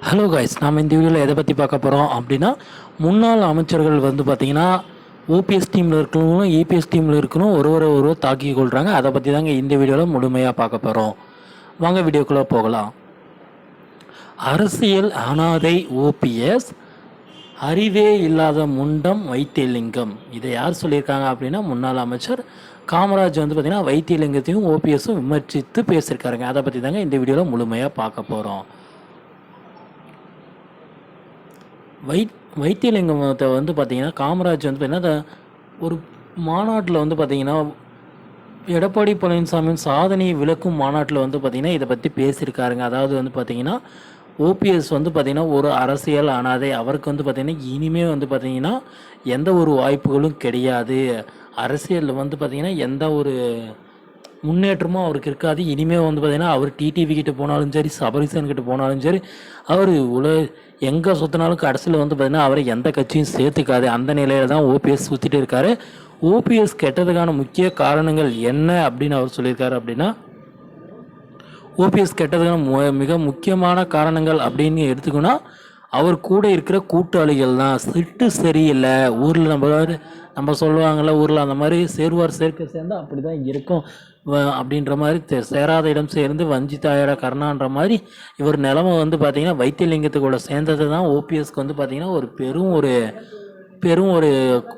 Hello guys, நாம் இந்த வீடியோவில் எதை பற்றி பார்க்க போகிறோம் அப்படின்னா, முன்னாள் அமைச்சர்கள் வந்து பார்த்திங்கன்னா ஓபிஎஸ் டீமில் இருக்கணும், ஏபிஎஸ் டீமில் இருக்கணும், ஒருவர் தாக்கி கொள்கிறாங்க. அதை பற்றி தாங்க இந்த வீடியோவில் முழுமையாக பார்க்க போகிறோம். வாங்க வீடியோக்குள்ளே போகலாம். அரசியல் அனாதை ஓபிஎஸ், அறிவே இல்லாத முண்டம் வைத்தியலிங்கம். இதை யார் சொல்லியிருக்காங்க அப்படின்னா, முன்னாள் அமைச்சர் காமராஜ் வந்து பார்த்திங்கன்னா வைத்தியலிங்கத்தையும் ஓபிஎஸும் விமர்சித்து பேசியிருக்காருங்க. அதை பற்றி தாங்க இந்த வீடியோவில் முழுமையாக பார்க்க போகிறோம். வைத்தியலிங்கத்தை வந்து பார்த்திங்கன்னா காமராஜ் வந்து பார்த்திங்கன்னா ஒரு மாநாட்டில் வந்து பார்த்திங்கன்னா எடப்பாடி பழனிசாமியின் சாதனையை விளக்கும் மாநாட்டில் வந்து பார்த்திங்கன்னா இதை பற்றி பேசியிருக்காருங்க. அதாவது வந்து பார்த்திங்கன்னா ஓபிஎஸ் வந்து பார்த்திங்கன்னா ஒரு அரசியல் அனாதை, அவருக்கு வந்து பார்த்திங்கன்னா இனிமேல் வந்து பார்த்திங்கன்னா எந்த ஒரு வாய்ப்புகளும் கிடையாது, அரசியலில் வந்து பார்த்திங்கன்னா எந்த ஒரு முன்னேற்றமும் அவருக்கு இருக்காது. இனிமேல் வந்து பார்த்திங்கன்னா அவர் டிடிவி கிட்ட போனாலும் சரி, சபரிசன் கிட்ட போனாலும் சரி, அவர் எங்கே சுற்றினாலும் கடைசியில் வந்து பார்த்திங்கன்னா அவரை எந்த கட்சியும் சேர்த்துக்காது. அந்த நிலையில் தான் ஓபிஎஸ் சுற்றிட்டு இருக்காரு. ஓபிஎஸ் கெட்டதுக்கான முக்கிய காரணங்கள் என்ன அப்படின்னு அவர் சொல்லியிருக்காரு அப்படின்னா, ஓபிஎஸ் கெட்டதுக்கான மிக முக்கியமான காரணங்கள் அப்படின்னு எடுத்துக்கோன்னா அவர் கூட இருக்கிற கூட்டாளிகள் தான். சிட்டு சரியில்லை. ஊரில் நம்ம சொல்லுவாங்கள்ல, ஊரில் அந்த மாதிரி சேருவார் சேர்க்க சேர்ந்தால் அப்படி தான் இருக்கும் அப்படின்ற மாதிரி, சேராத இடம் சேர்ந்து வஞ்சித்தாயிட கர்ணான்ற மாதிரி இவர் நிலமை வந்து பார்த்திங்கன்னா வைத்தியலிங்கத்துக்கூட சேர்ந்தது தான் ஓபிஎஸ்க்கு வந்து பார்த்திங்கன்னா ஒரு பெரும் ஒரு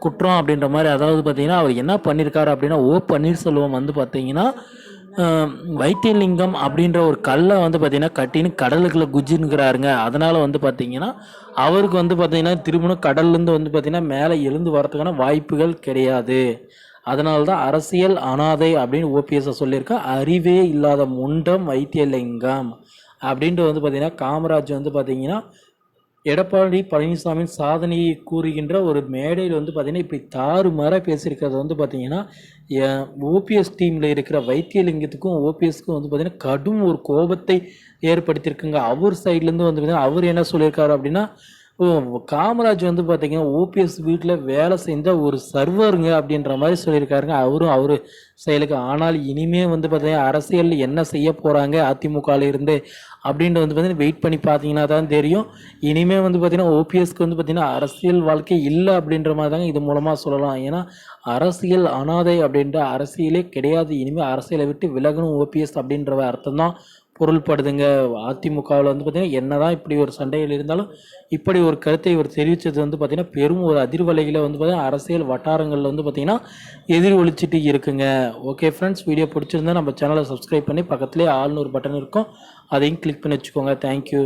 குற்றம் அப்படின்ற மாதிரி. அதாவது பார்த்திங்கன்னா அவர் என்ன பண்ணியிருக்காரு அப்படின்னா, பன்னீர்செல்வம் வந்து பார்த்திங்கன்னா வைத்தியலிங்கம் அப்படின்ற ஒரு கல்லை வந்து பார்த்திங்கன்னா கட்டின்னு கடலுக்குள்ளே குஜின்னுக்கிறாருங்க. அதனால் வந்து பார்த்திங்கன்னா அவருக்கு வந்து பார்த்திங்கன்னா திரும்பணும் கடல்லேருந்து வந்து பார்த்திங்கன்னா மேலே எழுந்து வரதுக்கான வாய்ப்புகள் கிடையாது. அதனால தான் அரசியல் அனாதை அப்படின்னு ஓபிஎஸ் சொல்லியிருக்கா. அறிவே இல்லாத முண்டம் வைத்தியலிங்கம் அப்படின்ட்டு வந்து பார்த்திங்கன்னா காமராஜ் வந்து பார்த்திங்கன்னா எடப்பாடி பழனிசாமியின் சாதனையை கூறுகின்ற ஒரு மேடையில் வந்து பார்த்திங்கன்னா இப்படி தாறுமாறாக பேசியிருக்கிறது வந்து பார்த்திங்கன்னா ஓபிஎஸ் டீமில் இருக்கிற வைத்தியலிங்கத்துக்கும் ஓபிஎஸ்க்கும் வந்து பார்த்திங்கன்னா கடும் ஒரு கோபத்தை ஏற்படுத்தியிருக்குங்க. அவர் சைட்லேருந்து வந்து பார்த்திங்கன்னா அவர் என்ன சொல்லியிருக்காரு அப்படின்னா, காமராஜ் வந்து பார்த்திங்கன்னா ஓபிஎஸ் வீட்டில் வேலை செஞ்ச ஒரு சர்வருங்க அப்படின்ற மாதிரி சொல்லியிருக்காருங்க அவர் செயலுக்கு. ஆனால் இனிமேல் வந்து பார்த்திங்கன்னா அரசியலில் என்ன செய்ய போகிறாங்க அதிமுகவில் இருந்து அப்படின்ட்டு வந்து பார்த்திங்கன்னா வெயிட் பண்ணி பார்த்தீங்கன்னா தான் தெரியும். இனிமேல் வந்து பார்த்திங்கன்னா ஓபிஎஸ்க்கு வந்து பார்த்திங்கன்னா அரசியல் வாழ்க்கை இல்லை அப்படின்ற மாதிரி தாங்க இது மூலமாக சொல்லலாம். ஏன்னா அரசியல் அனாதை அப்படின்ற அரசியலே கிடையாது. இனிமேல் அரசியலை விட்டு விலகணும் ஓபிஎஸ் அப்படின்ற அர்த்தம் தான் பொருள்படுதுங்க. அதிமுகவில் வந்து பார்த்திங்கன்னா என்னதான் இப்படி ஒரு சண்டைகள் இருந்தாலும் இப்படி ஒரு கருத்தை இவர் தெரிவித்தது வந்து பார்த்திங்கன்னா பெரும் ஒரு அதிர்வலைகளை வந்து பார்த்திங்கன்னா அரசியல் வட்டாரங்களில் வந்து பார்த்திங்கன்னா எதிரொலிச்சிட்டு இருக்குங்க. ஓகே ஃப்ரெண்ட்ஸ், வீடியோ பிடிச்சிருந்தா நம்ம சேனலை சப்ஸ்கிரைப் பண்ணி பக்கத்துலேயே ஆல்னு ஒரு பட்டன் இருக்கும், அதையும் கிளிக் பண்ணி வச்சுக்கோங்க. தேங்க்யூ.